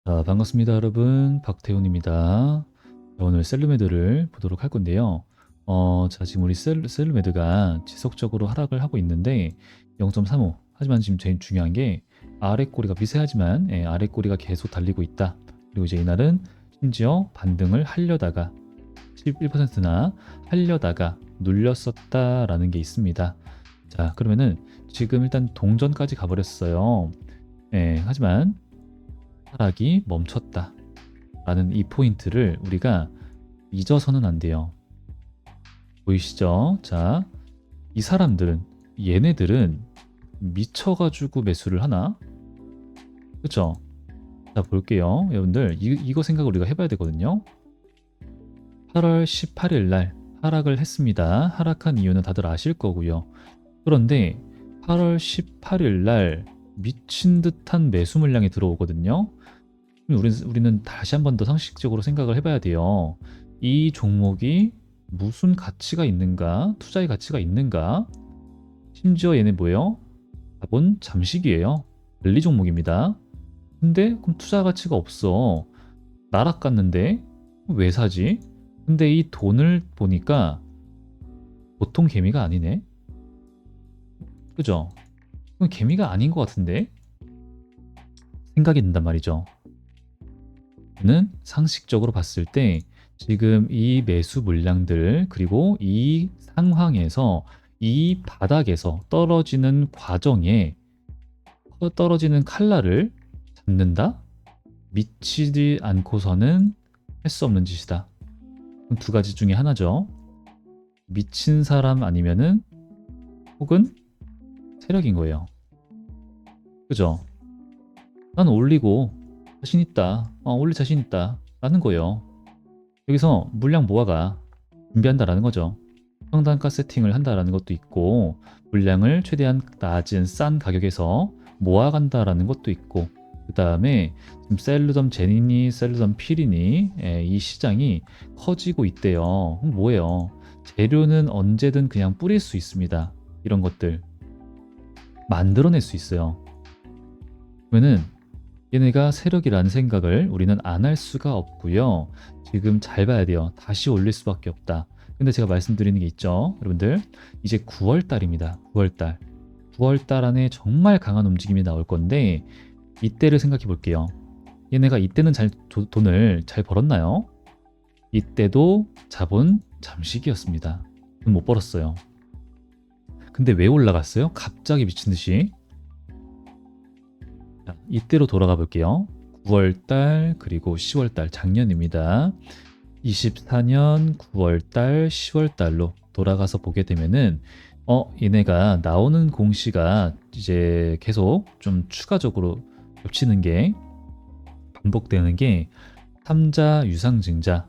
반갑습니다, 여러분. 박태훈입니다. 자, 오늘 셀루메드를 보도록 할 건데요. 지금 우리 셀루메드가 지속적으로 하락을 하고 있는데 0.35. 하지만 지금 제일 중요한 게 아래 꼬리가 미세하지만 아래 꼬리가 계속 달리고 있다. 그리고 이제 이날은 심지어 반등을 하려다가 11%나 하려다가 눌렸었다라는 게 있습니다. 자, 그러면은 지금 일단 동전까지 가버렸어요. 하지만 하락이 멈췄다 라는 이 포인트를 우리가 잊어서는 안 돼요. 보이시죠? 자, 이 사람들은, 얘네들은 미쳐가지고 매수를 하나? 그쵸? 자, 볼게요. 여러분들, 이거 생각을 우리가 해봐야 되거든요. 8월 18일 날 하락을 했습니다. 하락한 이유는 다들 아실 거고요. 그런데 8월 18일 날 미친 듯한 매수 물량이 들어오거든요. 우리는 다시 한 번 더 상식적으로 생각을 해봐야 돼요. 이 종목이 무슨 가치가 있는가? 투자의 가치가 있는가? 심지어 얘네 뭐예요? 자본 잠식이에요. 관리 종목입니다. 근데 그럼 투자 가치가 없어. 날아갔는데 왜 사지? 근데 이 돈을 보니까 보통 개미가 아니네. 그죠? 그건 개미가 아닌 것 같은데 생각이 든단 말이죠. 는 상식적으로 봤을 때 지금 이 매수 물량들 그리고 이 상황에서 이 바닥에서 떨어지는 과정에 떨어지는 칼날을 잡는다? 미치지 않고서는 할 수 없는 짓이다. 그럼 두 가지 중에 하나죠. 미친 사람 아니면은 혹은 세력인 거예요. 그죠? 난 올리고 자신 있다. 올릴 자신 있다. 라는 거예요. 여기서 물량 모아가 준비한다라는 거죠. 평단가 세팅을 한다라는 것도 있고 물량을 최대한 낮은 싼 가격에서 모아간다라는 것도 있고 그 다음에 지금 셀루덤 제니니 셀루덤 필이니 이 시장이 커지고 있대요. 그럼 뭐예요? 재료는 언제든 그냥 뿌릴 수 있습니다. 이런 것들 만들어낼 수 있어요. 그러면은 얘네가 세력이라는 생각을 우리는 안 할 수가 없고요. 지금 잘 봐야 돼요. 다시 올릴 수밖에 없다. 근데 제가 말씀드리는 게 있죠. 여러분들 이제 9월 달입니다. 9월 달. 9월 달 안에 정말 강한 움직임이 나올 건데 이때를 생각해 볼게요. 얘네가 이때는 돈을 잘 벌었나요? 이때도 자본 잠식이었습니다. 돈 못 벌었어요. 근데 왜 올라갔어요? 갑자기 미친 듯이. 자, 이때로 돌아가 볼게요. 9월달 그리고 10월달 작년입니다. 24년 9월달 10월달로 돌아가서 보게 되면은 얘네가 나오는 공시가 이제 계속 좀 추가적으로 겹치는 게 반복되는 게 삼자 유상증자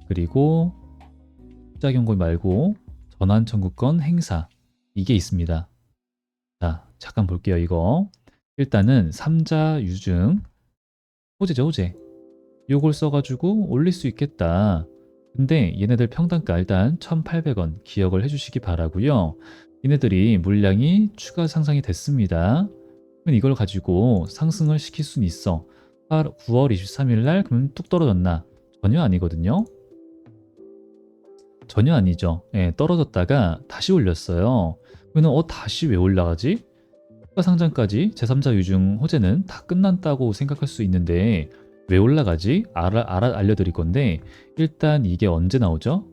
그리고 투자 경고 말고 전환 청구권 행사 이게 있습니다. 자, 잠깐 볼게요. 이거 일단은 삼자 유증 호재죠, 호재. 요걸 써가지고 올릴 수 있겠다. 근데 얘네들 평단가 일단 1,800원 기억을 해주시기 바라고요. 얘네들이 물량이 추가 상승이 됐습니다. 그럼 이걸 가지고 상승을 시킬 수는 있어. 9월 23일 날 그러면 뚝 떨어졌나? 전혀 아니거든요. 전혀 아니죠. 떨어졌다가 다시 올렸어요. 그러면 다시 왜 올라가지? 추가상장까지 제3자 유증 호재는 다 끝났다고 생각할 수 있는데 왜 올라가지? 알려드릴 건데 일단 이게 언제 나오죠?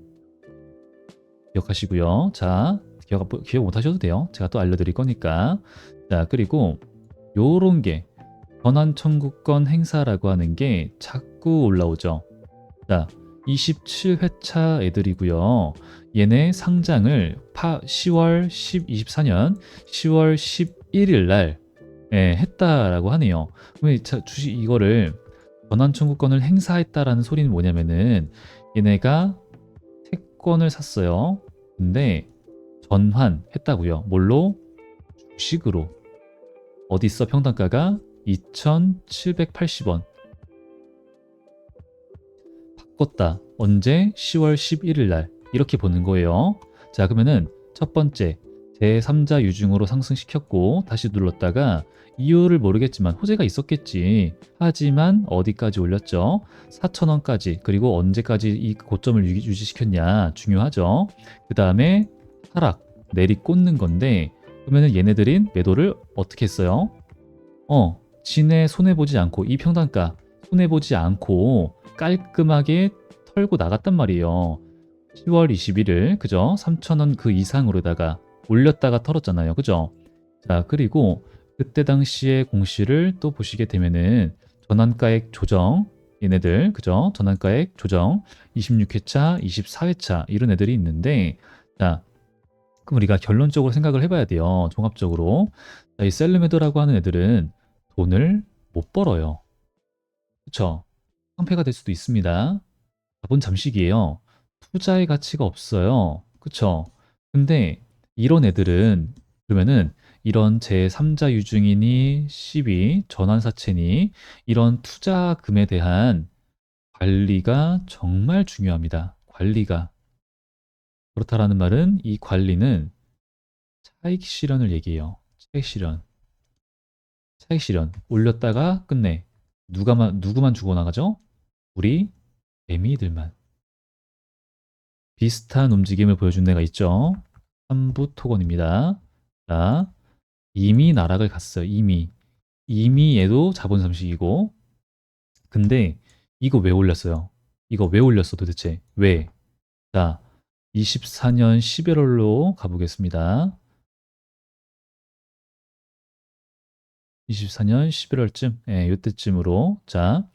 기억하시고요. 자, 기억 못 하셔도 돼요. 제가 또 알려드릴 거니까. 자, 그리고 요런 게 전환 청구권 행사라고 하는 게 자꾸 올라오죠. 자, 27회차 애들이고요. 얘네 상장을 24년 10월 11일 날 했다라고 하네요. 그럼 주식 이거를 전환 청구권을 행사했다라는 소리는 뭐냐면은 얘네가 채권을 샀어요. 근데 전환했다고요. 뭘로? 주식으로. 어디 있어 평단가가 2,780원. 바꿨다. 언제? 10월 11일 날. 이렇게 보는 거예요. 자, 그러면은 첫 번째 제3자 유중으로 상승시켰고 다시 눌렀다가 이유를 모르겠지만 호재가 있었겠지. 하지만 어디까지 올렸죠? 4,000원까지. 그리고 언제까지 이 고점을 유지시켰냐 중요하죠. 그 다음에 하락, 내리꽂는 건데 그러면 얘네들인 매도를 어떻게 했어요? 진에 손해보지 않고 이 평단가 손해보지 않고 깔끔하게 털고 나갔단 말이에요. 10월 21일 그죠? 3,000원 그 이상으로다가 올렸다가 털었잖아요. 그죠? 자, 그리고 그때 당시의 공시를 또 보시게 되면은 전환가액 조정 얘네들 그죠? 전환가액 조정 26회차, 24회차 이런 애들이 있는데 자, 그럼 우리가 결론적으로 생각을 해봐야 돼요. 종합적으로. 자, 이 셀르메더라고 하는 애들은 돈을 못 벌어요. 그쵸? 상패가 될 수도 있습니다. 자본 잠식이에요. 투자의 가치가 없어요. 그쵸? 근데 이런 애들은 그러면은 이런 제3자 유증이니 시비, 전환사채니 이런 투자금에 대한 관리가 정말 중요합니다. 관리가. 그렇다라는 말은 이 관리는 차익 실현을 얘기해요. 차익 실현. 차익 실현. 올렸다가 끝내. 누구만 죽어나가죠? 우리 매미들만. 비슷한 움직임을 보여준 애가 있죠. 삼부 토건입니다. 자, 이미 나락을 갔어요. 이미 얘도 자본 삼식이고. 근데 이거 왜 올렸어요? 이거 왜 올렸어 도대체? 왜? 자, 24년 11월로 가보겠습니다. 24년 11월쯤, 예, 요때쯤으로. 자,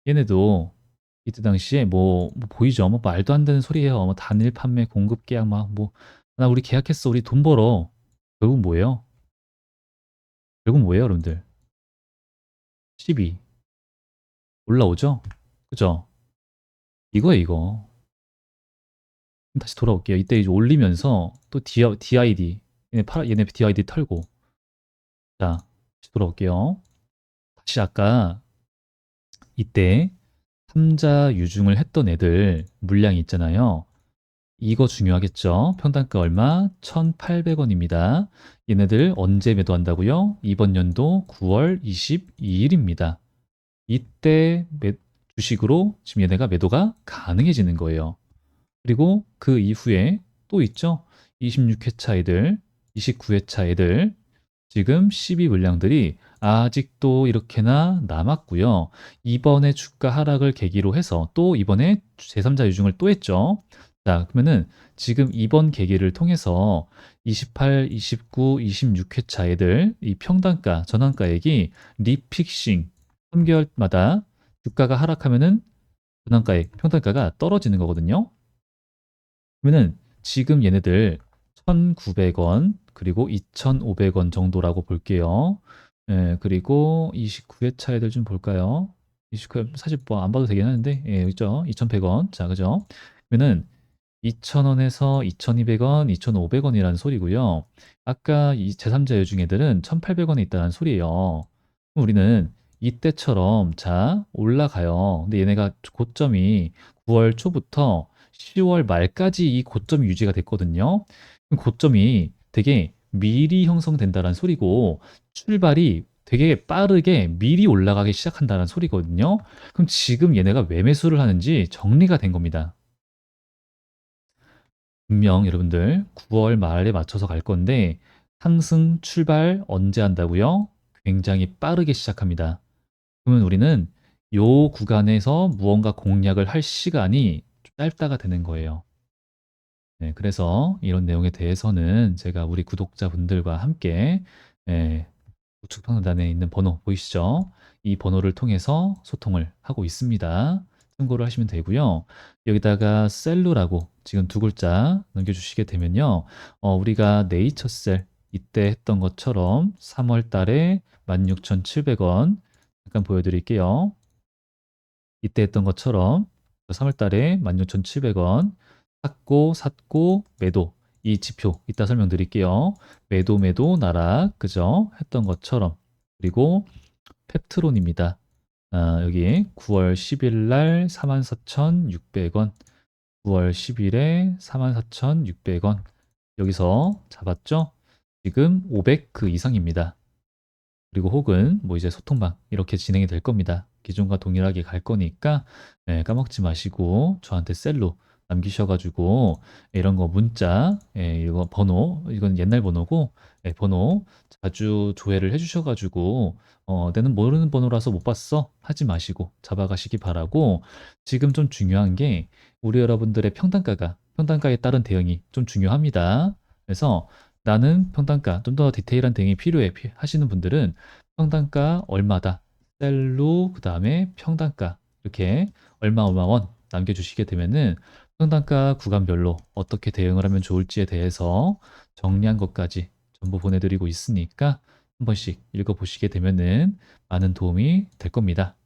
얘네도 이때 당시에 뭐 보이죠? 뭐 말도 안 되는 소리예요. 뭐 단일 판매, 공급 계약 막 뭐, 나 우리 계약했어. 우리 돈 벌어. 결국 뭐예요? 결국 뭐예요, 여러분들? 12 올라오죠? 그죠? 이거예요, 이거. 다시 돌아올게요. 이때 이제 올리면서 또 DID 얘네 DID 털고 자, 다시 돌아올게요. 다시 아까 이때 3자 유중을 했던 애들 물량이 있잖아요. 이거 중요하겠죠? 평단가 얼마? 1,800원입니다. 얘네들 언제 매도한다고요? 이번 연도 9월 22일입니다. 이때 주식으로 지금 얘네가 매도가 가능해지는 거예요. 그리고 그 이후에 또 있죠? 26회차 애들, 29회차 애들, 지금 12 물량들이 아직도 이렇게나 남았고요. 이번에 주가 하락을 계기로 해서 또 이번에 제3자 유증을 또 했죠. 자, 그러면은 지금 이번 계기를 통해서 28, 29, 26회차 애들 이 평단가, 전환가액이 리픽싱 3개월마다 주가가 하락하면은 전환가액, 평단가가 떨어지는 거거든요. 그러면은 지금 얘네들 1,900원 그리고 2,500원 정도라고 볼게요. 예, 그리고 29회차 애들 좀 볼까요? 29회 사실 뭐 안 봐도 되긴 하는데 예, 여기 있죠. 2,100원. 자, 그죠? 그러면은 2,000원에서 2,200원, 2,500원이라는 소리고요. 아까 이 제3자 여중 애들은 1,800원에 있다는 소리예요. 그럼 우리는 이때처럼 자, 올라가요. 근데 얘네가 고점이 9월 초부터 10월 말까지 이 고점이 유지가 됐거든요. 그럼 고점이 되게 미리 형성된다는 소리고 출발이 되게 빠르게 미리 올라가기 시작한다는 소리거든요. 그럼 지금 얘네가 왜 매수를 하는지 정리가 된 겁니다. 분명 여러분들 9월 말에 맞춰서 갈 건데 상승 출발 언제 한다고요? 굉장히 빠르게 시작합니다. 그러면 우리는 요 구간에서 무언가 공략을 할 시간이 좀 짧다가 되는 거예요. 네, 그래서 이런 내용에 대해서는 제가 우리 구독자분들과 함께 예, 우측 평단에 있는 번호 보이시죠? 이 번호를 통해서 소통을 하고 있습니다. 참고를 하시면 되고요. 여기다가 셀루라고 지금 두 글자 남겨주시게 되면요. 우리가 네이처셀 이때 했던 것처럼 3월 달에 16,700원 잠깐 보여드릴게요. 이때 했던 것처럼 3월 달에 16,700원 샀고 매도 이 지표 이따 설명드릴게요. 매도 나락 그죠? 했던 것처럼 그리고 펩트론입니다. 여기 9월 10일 날 44,600원 9월 10일에 44,600원 여기서 잡았죠? 지금 500 그 이상입니다. 그리고 혹은 뭐 이제 소통방 이렇게 진행이 될 겁니다. 기존과 동일하게 갈 거니까 까먹지 마시고 저한테 셀로 남기셔가지고 이런 거 문자, 이거 번호, 이건 옛날 번호고 번호 자주 조회를 해주셔가지고 내는 모르는 번호라서 못 봤어 하지 마시고 잡아가시기 바라고. 지금 좀 중요한 게 우리 여러분들의 평단가에 따른 대응이 좀 중요합니다. 그래서 나는 평단가 좀 더 디테일한 대응이 필요해 하시는 분들은 평단가 얼마다 셀로 그다음에 평단가 이렇게 얼마 얼마 원 남겨주시게 되면은 평단가 구간별로 어떻게 대응을 하면 좋을지에 대해서 정리한 것까지 전부 보내드리고 있으니까 한 번씩 읽어보시게 되면은 많은 도움이 될 겁니다.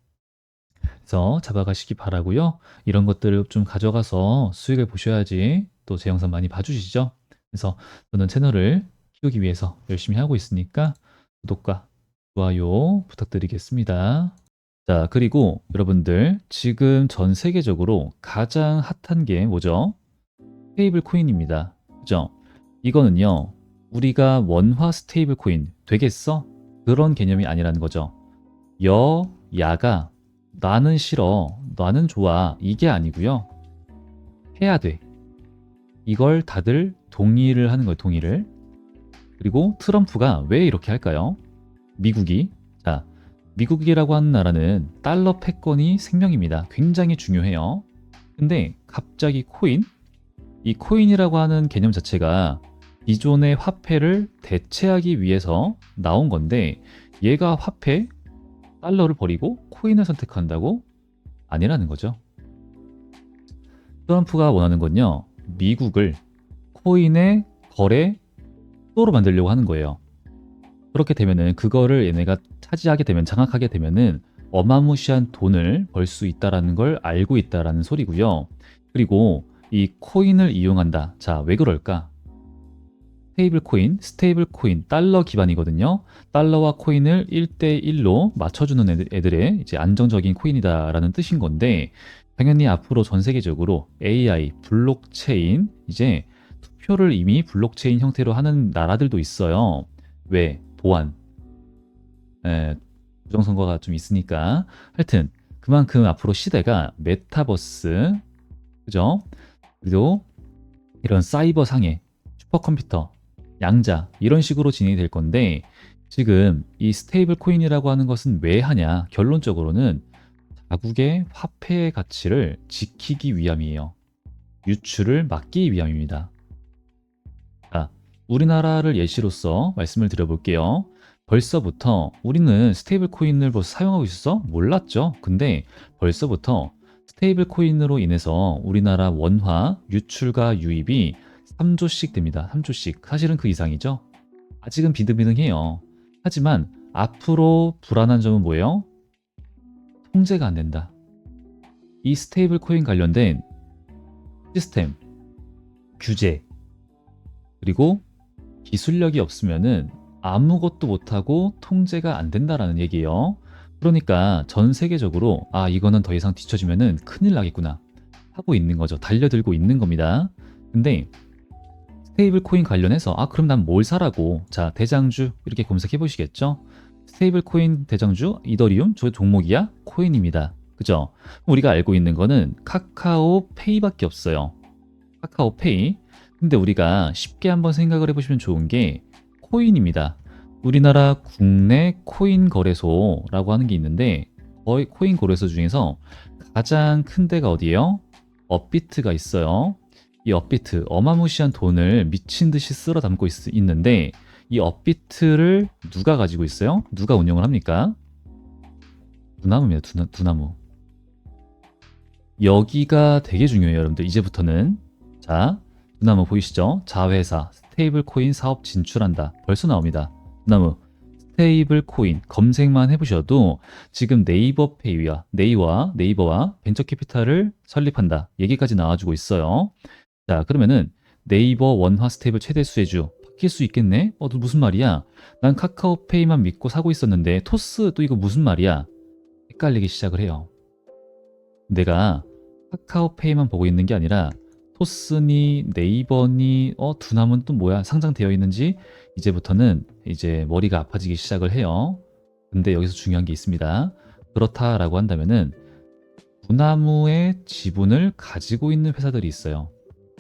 그래서 잡아가시기 바라고요. 이런 것들을 좀 가져가서 수익을 보셔야지 또 제 영상 많이 봐주시죠. 그래서 저는 채널을 키우기 위해서 열심히 하고 있으니까 구독과 좋아요 부탁드리겠습니다. 자, 그리고 여러분들 지금 전 세계적으로 가장 핫한 게 뭐죠? 스테이블 코인입니다. 그죠? 이거는요, 우리가 원화 스테이블 코인 되겠어? 그런 개념이 아니라는 거죠. 야가 나는 싫어, 나는 좋아, 이게 아니고요. 해야 돼. 이걸 다들 동의를 하는 거예요, 동의를. 그리고 트럼프가 왜 이렇게 할까요? 자, 미국이라고 하는 나라는 달러 패권이 생명입니다. 굉장히 중요해요. 근데 갑자기 이 코인이라고 하는 개념 자체가 기존의 화폐를 대체하기 위해서 나온 건데 얘가 달러를 버리고 코인을 선택한다고? 아니라는 거죠. 트럼프가 원하는 건요, 미국을 코인의 거래 수도로 만들려고 하는 거예요. 그렇게 되면은 그거를 얘네가 차지하게 되면, 장악하게 되면은 어마무시한 돈을 벌 수 있다라는 걸 알고 있다라는 소리고요. 그리고 이 코인을 이용한다. 자, 왜 그럴까? 스테이블 코인, 달러 기반이거든요. 달러와 코인을 1대1로 맞춰주는 애들의 이제 안정적인 코인이다라는 뜻인 건데, 당연히 앞으로 전 세계적으로 AI, 블록체인, 이제 투표를 이미 블록체인 형태로 하는 나라들도 있어요. 왜? 보안. 부정선거가 좀 있으니까. 하여튼, 그만큼 앞으로 시대가 메타버스, 그죠? 그리고 이런 사이버 상해, 슈퍼컴퓨터, 양자 이런 식으로 진행이 될 건데, 지금 이 스테이블 코인이라고 하는 것은 왜 하냐? 결론적으로는 자국의 화폐의 가치를 지키기 위함이에요. 유출을 막기 위함입니다. 자, 우리나라를 예시로서 말씀을 드려볼게요. 벌써부터 우리는 스테이블 코인을 벌써 사용하고 있었어? 몰랐죠? 근데 벌써부터 스테이블 코인으로 인해서 우리나라 원화 유출과 유입이 3조씩 됩니다. 3조씩. 사실은 그 이상이죠. 아직은 비등비등해요. 하지만 앞으로 불안한 점은 뭐예요? 통제가 안 된다. 이 스테이블 코인 관련된 시스템, 규제, 그리고 기술력이 없으면은 아무것도 못하고 통제가 안 된다라는 얘기예요. 그러니까 전 세계적으로 이거는 더 이상 뒤처지면은 큰일 나겠구나 하고 있는 거죠. 달려들고 있는 겁니다. 근데 스테이블 코인 관련해서 그럼 난 뭘 사라고? 자, 대장주 이렇게 검색해 보시겠죠? 스테이블 코인 대장주 이더리움 저 종목이야? 코인입니다. 그죠? 우리가 알고 있는 거는 카카오페이밖에 없어요. 카카오페이. 근데 우리가 쉽게 한번 생각을 해보시면 좋은 게 코인입니다. 우리나라 국내 코인 거래소라고 하는 게 있는데 거의 코인 거래소 중에서 가장 큰 데가 어디예요? 업비트가 있어요. 이 업비트 어마무시한 돈을 미친 듯이 쓸어 담고 있는데 이 업비트를 누가 가지고 있어요? 누가 운영을 합니까? 두나무입니다. 두나무. 여기가 되게 중요해요, 여러분들. 이제부터는. 자, 두나무 보이시죠? 자회사, 스테이블 코인 사업 진출한다. 벌써 나옵니다. 두나무, 스테이블 코인 검색만 해보셔도 지금 네이버와 벤처 캐피탈을 설립한다. 얘기까지 나와주고 있어요. 자, 그러면은 네이버 원화 스테이블 최대 수혜주 바뀔 수 있겠네? 너 무슨 말이야? 난 카카오페이만 믿고 사고 있었는데 토스 또 이거 무슨 말이야? 헷갈리기 시작을 해요. 내가 카카오페이만 보고 있는 게 아니라 토스니, 네이버니, 두나무는 또 뭐야? 상장되어 있는지 이제부터는 이제 머리가 아파지기 시작을 해요. 근데 여기서 중요한 게 있습니다. 그렇다라고 한다면은 두나무의 지분을 가지고 있는 회사들이 있어요.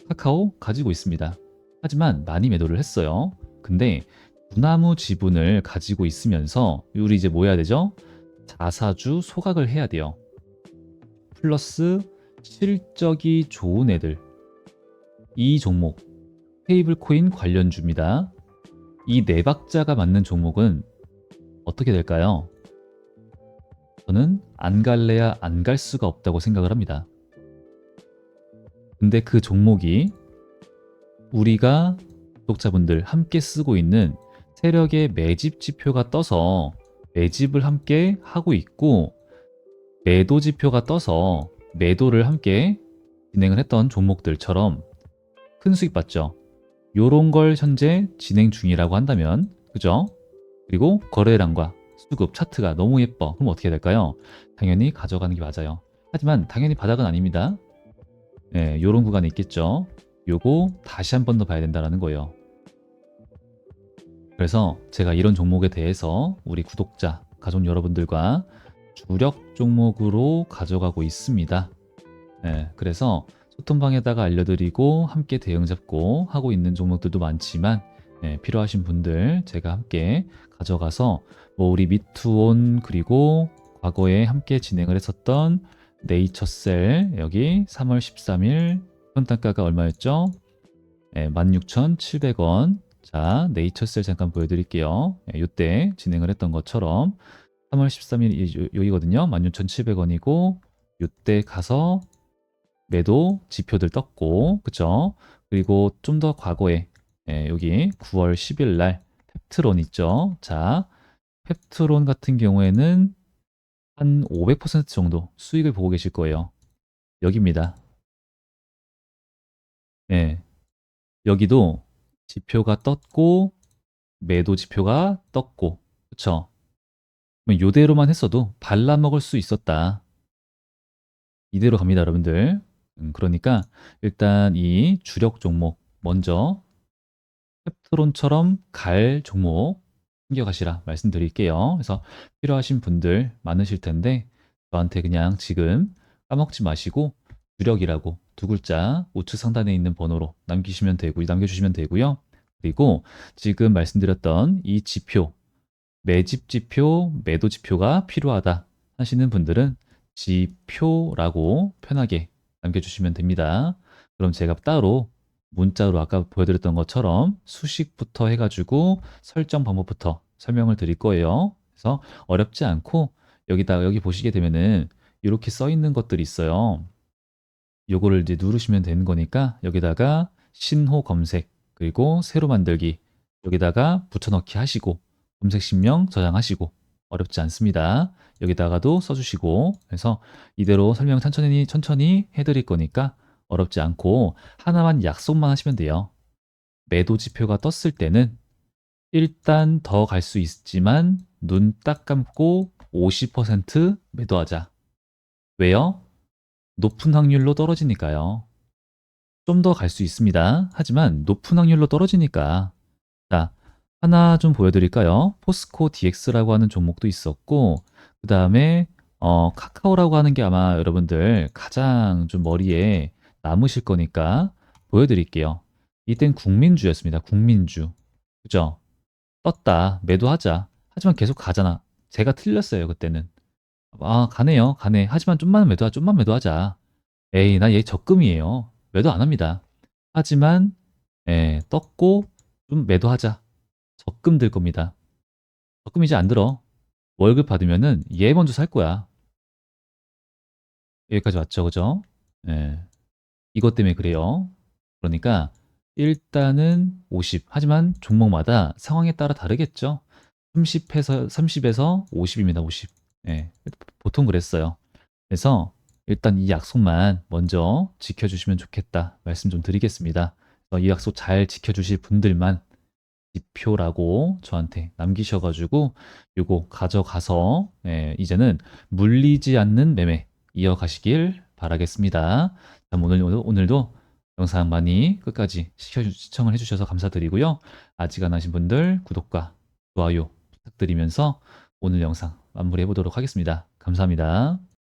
카카오 가지고 있습니다. 하지만 많이 매도를 했어요. 근데 두나무 지분을 가지고 있으면서 우리 이제 뭐 해야 되죠? 자사주 소각을 해야 돼요. 플러스 실적이 좋은 애들. 이 종목 테이블 코인 관련주입니다. 이 네 박자가 맞는 종목은 어떻게 될까요? 저는 안 갈래야 안 갈 수가 없다고 생각을 합니다. 근데 그 종목이 우리가 구독자분들 함께 쓰고 있는 세력의 매집 지표가 떠서 매집을 함께 하고 있고 매도 지표가 떠서 매도를 함께 진행을 했던 종목들처럼 큰 수익 봤죠. 요런 걸 현재 진행 중이라고 한다면 그죠? 그리고 거래량과 수급 차트가 너무 예뻐. 그럼 어떻게 될까요? 당연히 가져가는 게 맞아요. 하지만 당연히 바닥은 아닙니다. 네, 요런 구간이 있겠죠. 요거 다시 한 번 더 봐야 된다는 거예요. 그래서 제가 이런 종목에 대해서 우리 구독자, 가족 여러분들과 주력 종목으로 가져가고 있습니다. 네, 그래서 소통방에다가 알려드리고 함께 대응 잡고 하고 있는 종목들도 많지만 필요하신 분들 제가 함께 가져가서 뭐 우리 미투온 그리고 과거에 함께 진행을 했었던 네이처셀 여기 3월 13일 현단가가 얼마였죠? 16,700원. 자, 네이처셀 잠깐 보여드릴게요. 이때 진행을 했던 것처럼 3월 13일 여기거든요. 16,700원이고 이때 가서 매도 지표들 떴고, 그쵸? 그리고 좀 더 과거에 여기 9월 10일 날 펩트론 있죠? 자, 펩트론 같은 경우에는 한 500% 정도 수익을 보고 계실 거예요. 여기입니다. 예, 여기도 지표가 떴고 매도 지표가 떴고, 그쵸? 요대로만 했어도 발라먹을 수 있었다. 이대로 갑니다, 여러분들. 그러니까 일단 이 주력 종목 먼저 펩트론처럼 갈 종목 챙겨가시라 말씀드릴게요. 그래서 필요하신 분들 많으실 텐데 저한테 그냥 지금 까먹지 마시고 주력이라고 두 글자 우측 상단에 있는 번호로 남겨주시면 되고요. 그리고 지금 말씀드렸던 이 지표, 매집 지표, 매도 지표가 필요하다 하시는 분들은 지표라고 편하게 남겨주시면 됩니다. 그럼 제가 따로 문자로 아까 보여드렸던 것처럼 수식부터 해가지고 설정 방법부터 설명을 드릴 거예요. 그래서 어렵지 않고 여기 보시게 되면은 이렇게 써 있는 것들이 있어요. 요거를 이제 누르시면 되는 거니까 여기다가 신호 검색 그리고 새로 만들기 여기다가 붙여넣기 하시고 검색 신명 저장하시고 어렵지 않습니다. 여기다가도 써주시고 그래서 이대로 설명 천천히 해드릴 거니까 어렵지 않고 하나만 약속만 하시면 돼요. 매도 지표가 떴을 때는 일단 더 갈 수 있지만 눈 딱 감고 50% 매도하자. 왜요? 높은 확률로 떨어지니까요. 좀 더 갈 수 있습니다. 하지만 높은 확률로 떨어지니까. 자, 하나 좀 보여드릴까요? 포스코 DX라고 하는 종목도 있었고, 그 다음에 카카오라고 하는 게 아마 여러분들 가장 좀 머리에 남으실 거니까 보여드릴게요. 이땐 국민주였습니다. 국민주. 그죠? 떴다. 매도하자. 하지만 계속 가잖아. 제가 틀렸어요, 그때는. 아, 가네요. 가네. 하지만 좀만 매도하자. 에이, 나 얘 적금이에요. 매도 안 합니다. 하지만 떴고 좀 매도하자. 적금 들 겁니다. 적금 이제 안 들어. 월급 받으면은 얘 먼저 살 거야. 여기까지 왔죠, 그죠? 예, 이것 때문에 그래요. 그러니까 일단은 50. 하지만 종목마다 상황에 따라 다르겠죠. 30에서 50입니다. 50. 예, 보통 그랬어요. 그래서 일단 이 약속만 먼저 지켜주시면 좋겠다 말씀 좀 드리겠습니다. 이 약속 잘 지켜주실 분들만 지표라고 저한테 남기셔가지고 요거 가져가서 이제는 물리지 않는 매매 이어가시길 바라겠습니다. 자, 오늘도 영상 많이 끝까지 시청을 해주셔서 감사드리고요. 아직 안 하신 분들 구독과 좋아요 부탁드리면서 오늘 영상 마무리해 보도록 하겠습니다. 감사합니다.